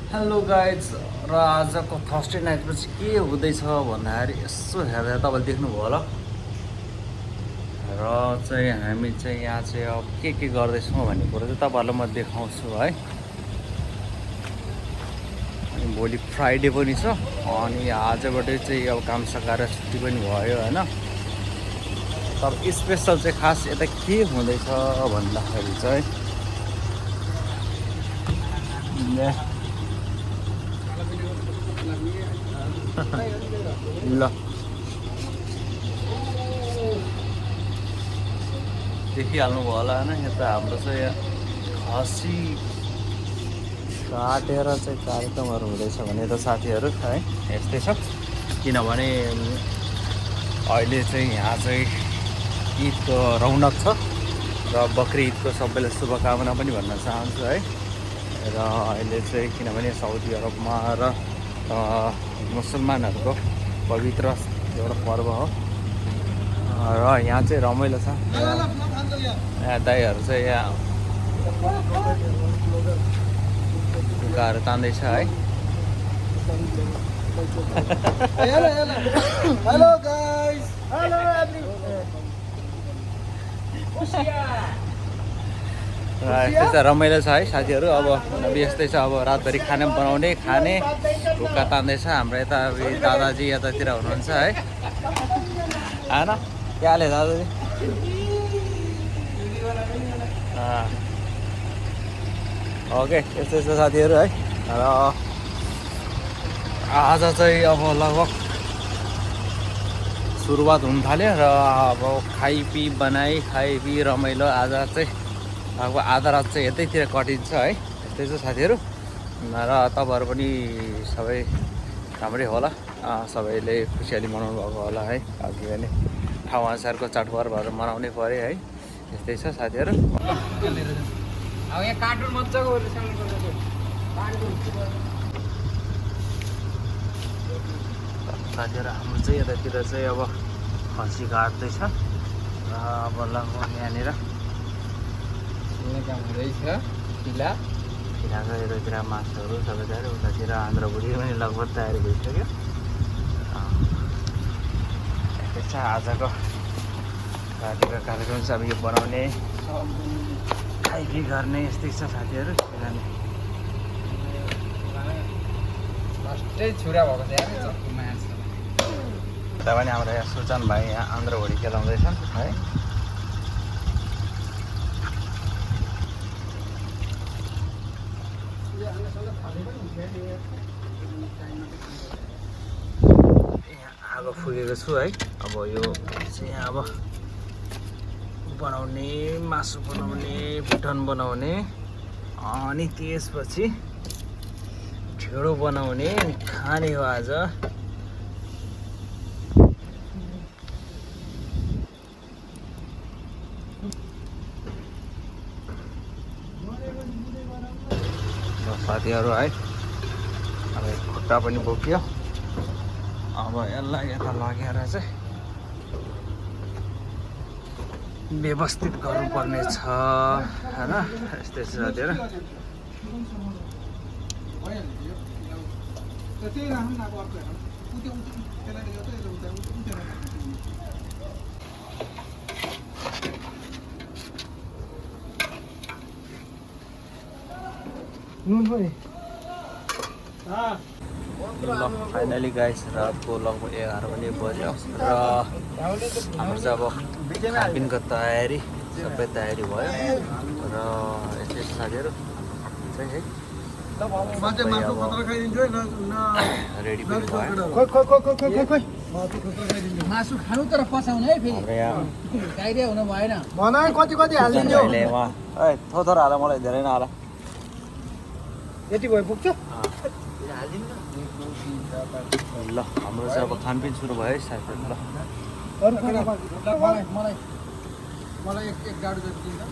Hello guys र आजको Thursday नाइटपछि के हुँदैछ भन्दाखेरि यसो हेर्दा तपाईँले देख्नुभयो होला र चाहिँ हामी चाहिँ यहाँ चाहिँ अब के गर्दैछौँ भन्ने कुरो चाहिँ तपाईँहरूलाई म देखाउँछु है। अनि भोलि फ्राइडे पनि छ अनि आजबाट चाहिँ अब काम सकाएर छुट्टी पनि भयो होइन। तर स्पेसल चाहिँ खास यता के हुँदैछ भन्दाखेरि चाहिँ ल देखिहाल्नुभयो होला होइन। यता हाम्रो चाहिँ यहाँ खसी काटेर चाहिँ कार्यक्रमहरू हुँदैछ भने त साथीहरू है यस्तै छ। किनभने अहिले चाहिँ यहाँ चाहिँ ईदको रौनक छ र बकरी ईदको सबैलाई शुभकामना पनि भन्न चाहन्छु है। र अहिले चाहिँ किनभने साउदी अरबमा र मुसलमानहरूको पवित्र एउटा पर्व हो र यहाँ चाहिँ रमाइलो छ। यहाँ दाइहरू चाहिँ यहाँ लुगाहरू तान्दैछ है। हेलो गाइस, हेलो यस्तै छ, रमाइलो छ है साथीहरू। अब यस्तै छ, अब रातभरि खाना बनाउने खाने ढुक्का तान्दैछ। हाम्रो यता दादाजी यतातिर हुनुहुन्छ है होइन। के हाल्यो दादाजी? ओके यस्तै छ साथीहरू है। र आज चाहिँ अब लगभग सुरुवात हुन थाल्यो र अब खाइपी खाइपी रमाइलो आज चाहिँ अब आधा रात चाहिँ यतैतिर कटिन्छ है। यस्तै छ साथीहरू। र तपाईँहरू पनि सबै राम्रै होला, सबैले खुसियाली मनाउनु भएको होला है। किनभने ठाउँ अनुसारको चाडपर्वहरू मनाउनै पऱ्यो है। यस्तै छ साथीहरू। अब यहाँ कार्टुन मजाको साथीहरू हाम्रो चाहिँ यतातिर चाहिँ अब खसी काट्दैछ र अब लगभग यहाँनिर काम हुँदैछ। खिलाको यतातिर मासुहरू सबै तयारी, उतातिर आन्द्रभुटी पनि लगभग तयारी भइसक्यो। यस्तै छ आजको रातिको कार्यक्रम चाहिँ अब यो बनाउने खाइपी गर्ने यस्तै छ साथीहरू। किनभने फर्स्टै छुरा भएको छ यार चक्कुमा छ। उता पनि हाम्रो यहाँ सुजन भाइ यहाँ आन्द्रभुटी केलाउँदैछन् है। यहाँ आगो फुकेको छु है। अब यो चाहिँ अब बनाउने, मासु बनाउने, भुटन बनाउने, अनि त्यसपछि ढेँडो बनाउने अनि खाने हो आज। साथीहरू है अब खुट्टा पनि बोक्यो। अब यसलाई यता लगेर चाहिँ व्यवस्थित गर्नुपर्ने छ होइन। यस्तै छ साथीहरू। ल फाइनली गाइस रातको लगभग 11 पनि बज्यो र हाम्रो चाहिँ अब खानपिनको तयारी सबै तयारी भयो र यस्तै साथीहरू चाहिँ है रेडी पनि भयो। मासु खानु तर पचाउने है फेरि। हाम्रो यहाँ डाइरिया हुनु भएन। कति हालिदिन्छु? भाइले उहाँ थोथोर हाल, मलाई धेरै नहाल। यति भयो पुग्छ? ल हाम्रो चाहिँ अब खानपिन सुरु भयो है साथीहरू। ल अरू खाना मलाई एक गाडो जति दिन्छ।